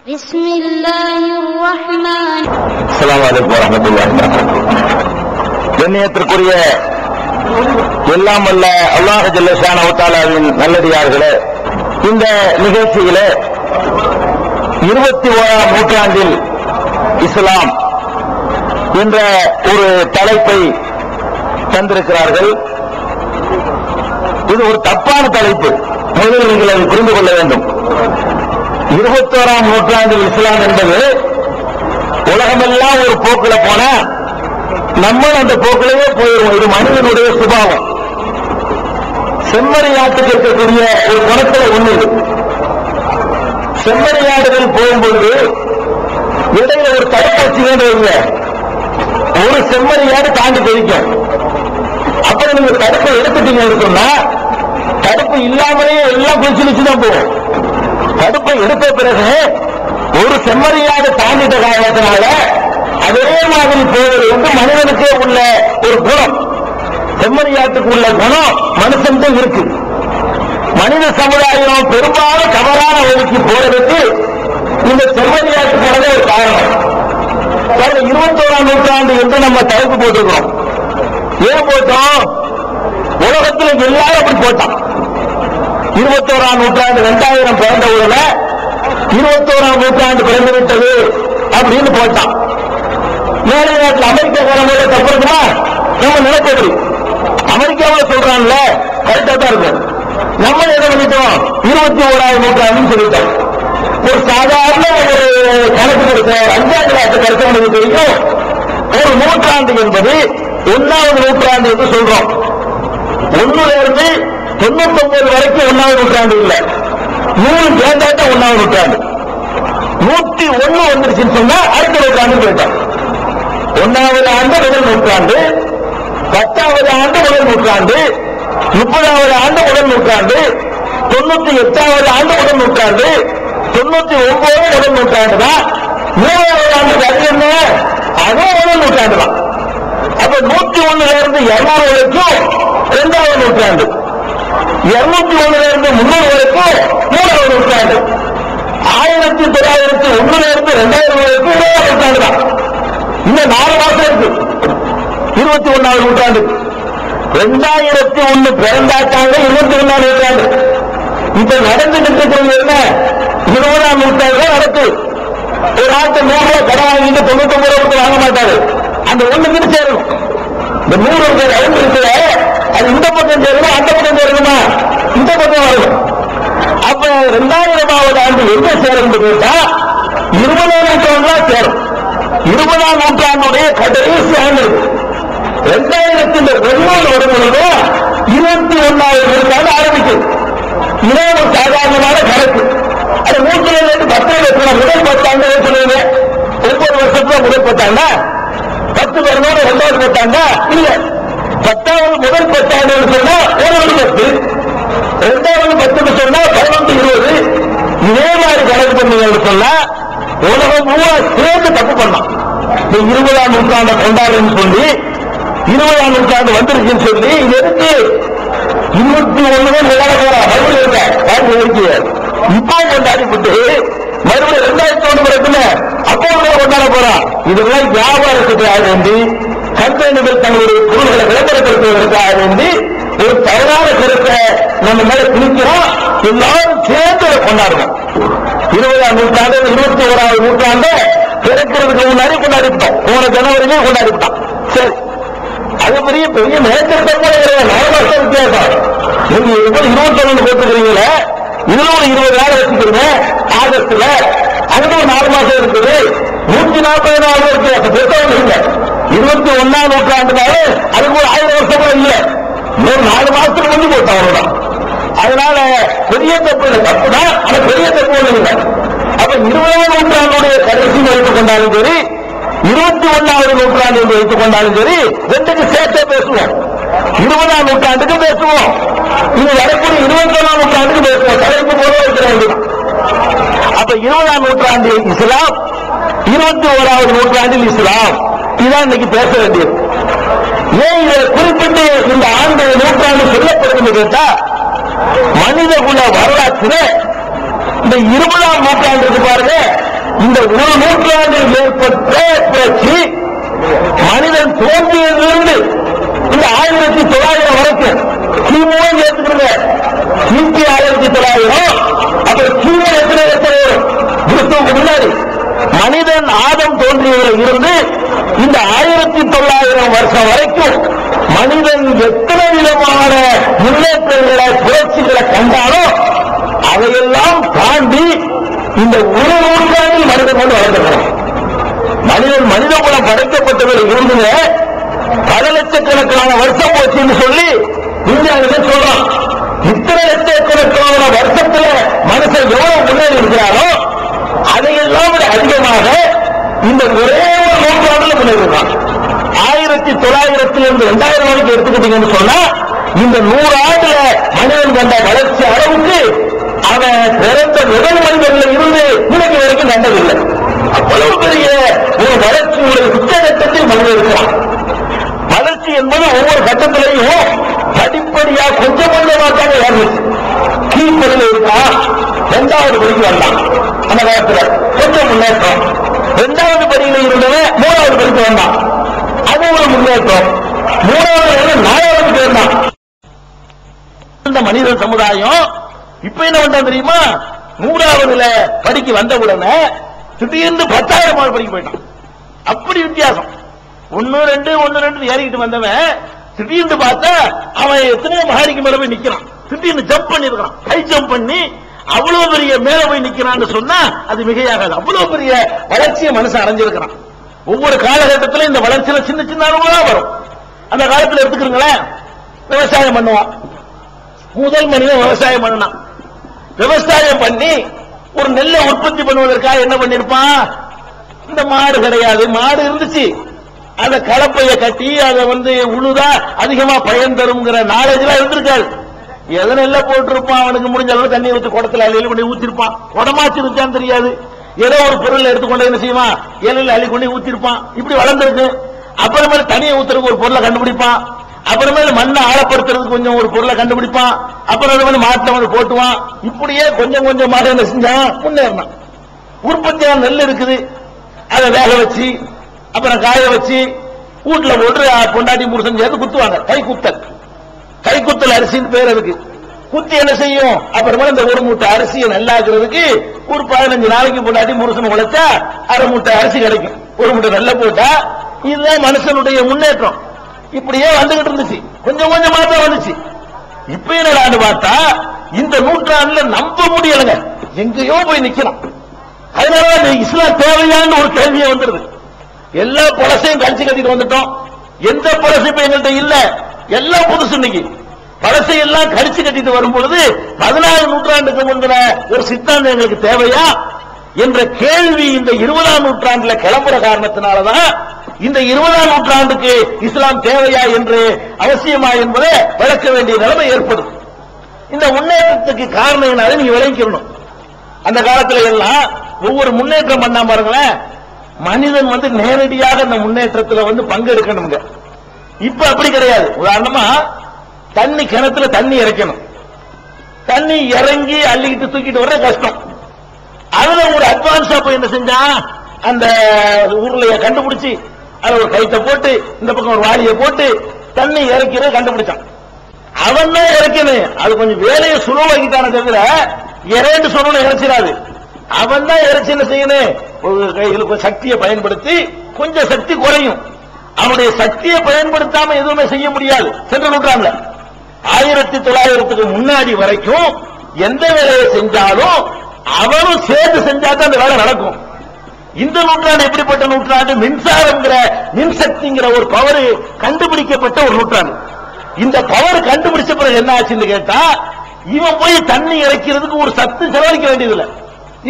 அஸ்ஸலாமு அலைக்கும் வரஹ்மத்துல்லாஹி வபரகாத்துஹு. கண்ணியத்திற்குரிய எல்லாம் வல்ல அல்லாஹ் ஜல்ல ஷானஹு தஆலாவின் நல்லடியார்களே, இந்த நிகழ்ச்சியிலே 21ஆம் நூற்றாண்டில் இஸ்லாம் என்ற ஒரு தலைப்பை தந்திருக்கிறார்கள். இது ஒரு தப்பான தலைப்பு. முதலில் நீங்கள் அதை புரிந்து கொள்ள வேண்டும். 21ஆம் நூற்றாண்டில் இஸ்லாம் என்பது உலகமெல்லாம் ஒரு போக்குல போனா நம்ம அந்த போக்கிலேயே போயிடுவோம். இது மனிதனுடைய சுபாவம். செம்மறியாட்டுக்கு இருக்கக்கூடிய ஒரு குணத்துல ஒண்ணு. செம்மறியாடுகள் போகும்போது இடையில ஒரு தடுப்பு வச்சுக்கோங்க. ஒரு செம்மறியாடு தாண்டி போயிருக்கும். அப்புறம் நீங்க தடுப்பை எடுத்துட்டீங்கன்னு சொன்னா தடுப்பு இல்லாமலேயே எல்லாம் பிடிச்சு தான் போகும். தடுப்பை எடுத்த பிறகு ஒரு செம்மறியாடு தாண்டிட்ட காரணத்தினால அதே மாதிரி போவது வந்து மனிதனுக்கே உள்ள ஒரு குணம். செம்மறியாட்டுக்கு உள்ள குணம் மனுஷன் இருக்கு. மனித சமுதாயம் பெரும்பாலும் தவறான வழிக்கு போறதுக்கு இந்த செம்மறியாட்டு போனதே ஒரு காரணம். 21ஆம் நூற்றாண்டு என்று நம்ம தலைப்பு போட்டுக்கிறோம். ஏன் போட்டோம்? உலகத்தில் எல்லாரும் அப்படி போட்டான். 21ஆம் நூற்றாண்டு 2000 பிறந்த உடனே 21ஆம் நூற்றாண்டு பிறந்து விட்டது அப்படின்னு போட்டான். மேலே நாட்டில் அமெரிக்கா காலங்கள தப்புறதுமா நம்ம நினைப்பது. அமெரிக்காவில் சொல்றான்ல கரெக்டா தான் இருக்கு. நம்ம எதை பண்ணிட்டோம்? 21ஆம் நூற்றாண்டுன்னு சொல்லிட்டோம். ஒரு சாதாரண ஒரு கணக்கு கொடுத்த 5ஆம் கிளாஸ் கருத்து தெரியும். ஒரு நூற்றாண்டு என்பது 1வது நூற்றாண்டு என்று சொல்றோம். 1ல இருந்து 99 வரைக்கும் 1வது நூற்றாண்டு இல்ல. 100 சேர்ந்தாட்ட 1வது நூற்றாண்டு. 101 வந்துருச்சுன்னு சொன்னா அடுத்த நூற்றாண்டு போயிட்டோம். 1வது ஆண்டு முதல் நூற்றாண்டு, 10வது ஆண்டு முதல் நூற்றாண்டு, 30வது ஆண்டு முதல் நூற்றாண்டு, 98வது ஆண்டு முதல் நூற்றாண்டு, 99 முதல் நூற்றாண்டு தான். 3வது ஆண்டு என்ன? அதுவும் முதல் நூற்றாண்டு தான். அப்ப 101 இருந்து 200 வரைக்கும் 2வது நூற்றாண்டு, 201 இருந்து 300 வரைக்கும் 3வது நூற்றாண்டு, 1901 இருந்து 2000 வரைக்கும் 20வது நூற்றாண்டு தான். இன்னும் 4 மாசம் இருக்கு 21வது நூற்றாண்டு. 2001 பிறந்தாட்டாங்க 21ஆம் நூற்றாண்டு. இப்ப நடந்துட்டு இருக்கிறது என்ன? 20ஆம் நூற்றாண்டு நடக்கு. ஒரு ஆட்டு 100 ரூபாய் கடன் வாங்கிட்டு 99 ரூபாய் வாங்க மாட்டாரு. அந்த ஒண்ணுக்கு சேரணும். இந்த 100 ரூபாய் ரவுண்ட் இருக்குல்ல, அது இந்த பக்கம் சேரணும், அந்த பக்கம் சேரணுமா? இந்த பக்கம் வரணும். அப்ப 2000வது ஆண்டு எங்க சேரும் கேட்டா 20ஆம் நூற்றாண்டு தான் சேரும். 20ஆம் நூற்றாண்டுடைய கடைசி ஆண்டு 2002 வரும்பொழுது 21வது நூற்றாண்டு ஆரம்பிக்கும். இதே ஒரு சாதாரணமான கணக்கு. அது 100 முதல் 10 ஆண்டு சொல்லுவீங்க. 9 வருஷத்துல முதல் 10 ஆண்டா? 10 வருடம் 2வது 10 ஆண்டா? இல்ல. 10வது முதல் 10 ஆண்டு சொன்னா 1வது 10, 2வது 10 சொன்னா 11, 20. இதே மாதிரி கணக்கு பண்ணீங்கன்னு சொன்னா உலகம் பூரா சேர்ந்து தப்பு பண்ணலாம். 20ஆம் நூற்றாண்டை கொண்டாடுன்னு சொல்லி 20ஆம் நூற்றாண்டு வந்துருச்சுன்னு சொல்லி இது இருக்கு 21 விளையாட போறா மறுபடியும் இருக்கு. இப்போ கொண்டாடி விட்டு மறுபடியும் 2001 பிறகுல அப்போ கொண்டாட போறான். இதெல்லாம் வியாபாரத்துக்காக வேண்டி கம்பெனிகள் தங்களுடைய பொருள்களை விளம்பரப்படுத்துவதற்காக வேண்டி ஒரு தவறான கருத்தை நம்ம மேல திணிக்கிறோம். எல்லாரும் சேர்ந்து கொண்டாடுவோம். 20ஆம் நூற்றாண்டு 21வது நூற்றாண்டு பிறக்கிறதுக்கு முன்னாடி கொண்டாடிவிட்டோம். போன ஜனவரியிலே கொண்டாடிவிட்டோம். சரி, அது பெரிய பெரிய மேற்கட்டம் கூட 4 வருஷம் வித்தியாசம். நீங்க 21 போட்டுக்கிறீங்களே, இதுல ஒரு 20 நாள் வச்சுக்கிறீங்க. ஆகஸ்ட்ல அங்க ஒரு 4 மாசம் இருக்குது. 140 நாள் வித்தியாசம். பெருசாக இல்லை. 21ஆம் நூற்றாண்டுனால அதுக்கு ஒரு 1000 வருஷம் கூட இல்லை. இன்னொரு 4 மாசத்துக்கு வந்து போட்டோம் அவ்வளவுதான். அதனால பெரிய தப்பு இல்லை. தப்புனா ஆனா பெரிய தப்பு ஒண்ணு இல்லை. அப்ப 20ஆம் நூற்றாண்டுடைய கடைசி வைத்துக் கொண்டாலும் சரி, 21வது நூற்றாண்டு என்று வைத்துக் கொண்டாலும் சரி, ரெண்டுக்கு சேர்த்தே பேசுவோம். 20ஆம் நூற்றாண்டுக்கு பேசுவோம், இது வரக்கூடிய 21ஆம் நூற்றாண்டுக்கு பேசுவோம். தலைப்பு போல வைக்க வேண்டும். அப்ப 20ஆம் நூற்றாண்டில் இஸ்லாம், 21வது நூற்றாண்டில் இஸ்லாம், இதுதான் இன்னைக்கு பேச வேண்டியது. ஏன் இதை குறிப்பிட்டு இந்த ஆண்டு நூற்றாண்டு சொல்லப்படுகிறது கேட்டா, மனித குல வரலாற்றில் இந்த 20ஆம் நூற்றாண்டுக்கு பாருங்க இந்த ஒரு நூற்றாண்டில் ஏற்பட்ட புரட்சி மனிதன் தோன்றியதிலிருந்து இந்த 1900 வரைக்கும் கிமு ஏற்றுக்கிறது. கிபி 1900 அப்புறம் கிமு எத்தனை கிறிஸ்துவுக்கு முன்னாடி மனிதன் ஆதம் தோன்றியதில் இருந்து இந்த 1900 வருஷம் வரைக்கும் மனிதன் எத்தனை விதமான முன்னேற்றங்களை புரட்சிகளை கண்டாலும் அதையெல்லாம் தாண்டி இந்த ஒரு நூற்றாண்டில் மனிதன் கொண்டு வளர்ந்திருக்கிறான். மனித குலம் படைக்கப்பட்டவர்கள் இருந்துங்க பல லட்சக்கணக்கான வருஷம் போச்சுன்னு சொல்லி விஞ்ஞானிகள் சொல்றான். இத்தனை லட்சக்கணக்கான வருஷத்துல மனுஷன் எவ்வளவு முன்னேறி இருக்கிறாரோ அதையெல்லாம் அதிகமாக இந்த ஒரே ஒரு நூற்றாண்டுல முன்னேறினான். 1900 2000 வரைக்கும் எடுத்துக்கிட்டீங்கன்னு சொன்னா இந்த 100 ஆண்டுல மனிதன் கண்ட வளர்ச்சி அளவுக்கு அவன் பிறந்த முதல் மனிதர்கள் இருந்து இன்னைக்கு வரைக்கும் கண்டதில்லை. அவ்வளவு பெரிய ஒரு வளர்ச்சியுடைய உச்சகட்டத்தில் மனிதன் இருக்கிறான். வளர்ச்சி என்பது ஒவ்வொரு கட்டத்திலையும் படிப்படியா கொஞ்சம் கொஞ்சமாக தான் ஏற்படுச்சு. கீழ்படியில் இருக்கா 2வது படிக்கு வரலாம். அந்த காலத்துல கொஞ்சம் முன்னேற்றம். 2வது படியில் இருந்தவன் 3வது படிக்கு வந்தான். அது ஒரு முன்னேற்றம். 3வது 4வது வந்தான். இந்த மனித சமுதாயம் இப்ப என்ன பண்றான் தெரியுமா? 100வதுல படிக்க வந்த உடனே திடீர்னு 10,000 படிக்க போயிட்டான். அப்படி வித்தியாசம். 1 2 ஏறிக்கிட்டு வந்தவன் திடீர்னு பார்த்தா அவன் எத்தனையோ மகாரிக்கு மேல போய் நிக்கிறான். திடீர்னு ஜம்ப் பண்ணி இருக்கான். ஹை ஜம்ப் பண்ணி அவ்வளவு பெரிய மேல போய் நிக்கிறான்னு சொன்னா அது மிகையாகாது. அவ்வளவு பெரிய வளர்ச்சியை மனுஷன் அடைஞ்சிருக்கிறான். ஒவ்வொரு காலகட்டத்திலும் இந்த வளர்ச்சியில சின்ன சின்ன அளவுதான் வரும். அந்த காலத்தில் எடுத்துக்கிறீங்களேன், விவசாயம் பண்ணுவான். முதல் மனிதன் விவசாயம் பண்ணான். விவசாயம் பண்ணி ஒரு நெல்லை உற்பத்தி பண்ணுவதற்காக என்ன பண்ணிருப்பான்? இந்த மாடு கிடையாது, மாடு இருந்துச்சு, அதை கலப்பைய கட்டி அதை உழுதா அதிகமா பயன் தரும்ங்கிற நாலேஜ் எல்லாம் இருந்திருக்காது. எதை நெல்ல போட்டிருப்பான், அவனுக்கு முடிஞ்ச அளவு தண்ணி ஊற்றி குடத்துல அள்ளியில கொண்டு ஊத்திருப்பான். குடமாச்சு இருக்கான்னு தெரியாது, ஏதோ ஒரு பொருள் எடுத்துக்கொண்டு என்ன செய்வான், இலையில அள்ளி கொண்டு ஊத்திருப்பான். இப்படி வளர்ந்துருக்கு. அப்புறமேல தனியை ஊத்துறதுக்கு ஒரு பொருளை கண்டுபிடிப்பான். அப்புறமேல மண்ணை ஆழப்படுத்துறதுக்கு கொஞ்சம் ஒரு பொருளை கண்டுபிடிப்பான். அப்புறம் மாட்டில் போட்டுவான். இப்படியே கொஞ்சம் கொஞ்சமாக என்ன செஞ்சான், முன்னேறினான். உற்பத்தியான நெல் இருக்குது, அதை வேக வச்சு அப்புறம் காய வச்சு வீட்டுல போட்டு பொண்டாட்டி புருஷன் சேர்த்து குத்துவாங்க. கைக்குத்தல் அரிசின்னு பேர் அதுக்கு. குத்தி என்ன செய்யும், அப்புறமா இந்த ஒரு மூட்டை அரிசியை நல்லாக்குறதுக்கு ஒரு 15 நாளைக்கு பொண்டாட்டி புருஷன் உழைச்சா அரை மூட்டை அரிசி கிடைக்கும். ஒரு மூட்டை நெல்ல போட்டா இதுதான் மனுஷனுடைய முன்னேற்றம். இப்படியே வந்துகிட்டு இருந்துச்சு. கொஞ்சம் கொஞ்சமா தான் வந்துச்சு. இப்ப என்னடான்னு பார்த்தா இந்த நூற்றாண்டுல நம்ப முடியலங்க, எங்கேயோ போய் நிக்கலாம். அதனால இஸ்லாம் தேவையான ஒரு கேள்வியே வந்துருது. எல்லா பழசையும் கழிச்சு கட்டிட்டு வந்துட்டோம். எந்த பழசு இப்ப எங்கள்கிட்ட இல்ல, எல்லாம் புதுசு. இன்னைக்கு பழசையெல்லாம் கழிச்சு கட்டிட்டு வரும் பொழுது 14 நூற்றாண்டுக்கு முந்தின ஒரு சித்தாந்தம் எங்களுக்கு தேவையா என்ற கேள்வி இந்த 20ஆம் நூற்றாண்டுல கிளம்புற காரணத்தினாலதான் இந்த 20ஆம் நூற்றாண்டுக்கு இஸ்லாம் தேவையா என்று அவசியமா என்பதை விளக்க வேண்டிய நிலைமை ஏற்படும். இந்த முன்னேற்றத்துக்கு காரணம் என்ன, நீங்க விளங்கிக்கணும். அந்த காலத்துல எல்லாம் ஒவ்வொரு முன்னேற்றம் பண்ணா பாருங்களேன், மனிதன் நேரடியாக அந்த முன்னேற்றத்தில் பங்கெடுக்கணுங்க. இப்ப அப்படி கிடையாது. உதாரணமா தண்ணி கிணத்துல தண்ணி இறக்கணும், தண்ணி இறங்கி அள்ளிக்கிட்டு தூக்கிட்டு வர கஷ்டம். அதுல ஒரு அட்வான்ஸா போய் என்ன செஞ்சா, அந்த ஊர்ல கண்டுபிடிச்சு அதுல ஒரு கைத்தை போட்டு இந்த பக்கம் ஒரு வாளியை போட்டு தண்ணி இறக்கிறத கண்டுபிடிச்சான். அவன் தான் இறக்கணும். அது கொஞ்சம் வேலையை சுலவாக்கிட்டான தவிர இறைன்னு சொல்லணும் இறைச்சிடாது. அவன் தான் இறைச்சி என்ன செய்யணும், சக்தியை பயன்படுத்தி கொஞ்சம் சக்தி குறையும். அவனுடைய சக்தியை பயன்படுத்தாம எதுவுமே செய்ய முடியாது. சென்ற நூற்றாண்டுல 1900க்கு முன்னாடி வரைக்கும் எந்த வேலையை செஞ்சாலும் அவனும் சேர்ந்து செஞ்சாதான் அந்த வேலை நடக்கும். இந்த நூற்றாண்டு எப்படிப்பட்ட நூற்றாண்டு, மின்சாரங்கிற மின்சக்திங்கிற ஒரு பவர் கண்டுபிடிக்கப்பட்ட ஒரு நூற்றாண்டு. இந்த பவர் கண்டுபிடிச்ச பிறகு என்ன ஆச்சுன்னு கேட்டா, இவன் போய் தண்ணி இறைக்கிறதுக்கு ஒரு சத்து செலவழிக்க வேண்டியதில்லை.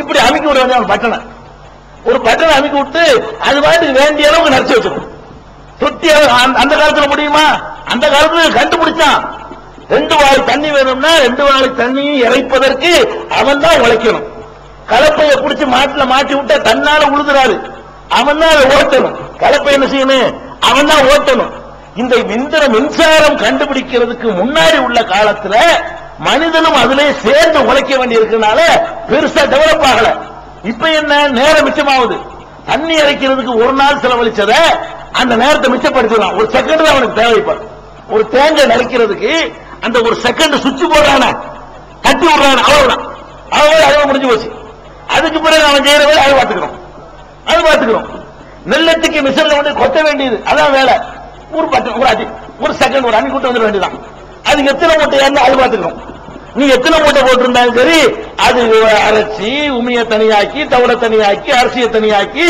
இப்படி அமைக்க விட வேண்டிய ஒரு பட்டனை அமைக்க விட்டு அது பாட்டுக்கு வேண்டிய அளவுக்கு நடிச்சு வச்சிருக்கும். தொட்டி அந்த காலத்துல முடியுமா? அந்த காலத்துல கண்டுபிடிச்சான். 2 வாளி தண்ணி வேணும்னா 2 வாளி தண்ணி இறைப்பதற்கு அவன் தான் உழைக்கணும். கலப்பையை பிடிச்சி மாட்டுல மாட்டி விட்டா தன்னால உழுதுறாரு, அவன் தான் அதை ஓட்டணும். கலப்பை என்ன செய்யணும், அவன் தான் ஓட்டணும். இந்த மின்சாரம் கண்டுபிடிக்கிறதுக்கு முன்னாடி உள்ள காலத்துல மனிதனும் அதிலே சேர்ந்து உழைக்க வேண்டி இருக்கிறதுனால பெருசா டெவலப் ஆகல. இப்ப என்ன நேரம் மிச்சமாகுது. தண்ணி இறைக்கிறதுக்கு ஒரு நாள் செலவழிச்சத அந்த நேரத்தை மிச்சப்படுத்திடலாம். ஒரு செகண்ட் தான் அவனுக்கு தேவைப்படும். ஒரு தேங்காய் நறுக்கிறதுக்கு அந்த ஒரு செகண்ட் சுவிட்ச் போடுறான தட்டி விடுறான், அவ்வளவுதான். அவ்வளவு முடிஞ்சு போச்சு. அதுக்கு பிறகு அவன் செய்யற வேலை அது பார்த்துக்கிறோம். நெல்லத்துக்கு மிஷின்ல வந்து கொட்ட வேண்டியது அதான் வேலை. ஒரு செகண்ட் ஒரு அணி கூட்ட வந்துட வேண்டியதான். அது எத்தனை மூட்டை ஏறணும் அது பார்த்துக்கிறோம். நீ எத்தனை மூட்டை போட்டிருந்தாலும் சரி, அது அரைச்சி உமிய தனியாக்கி, தவிட தனியாக்கி, அரிசியை தனியாக்கி,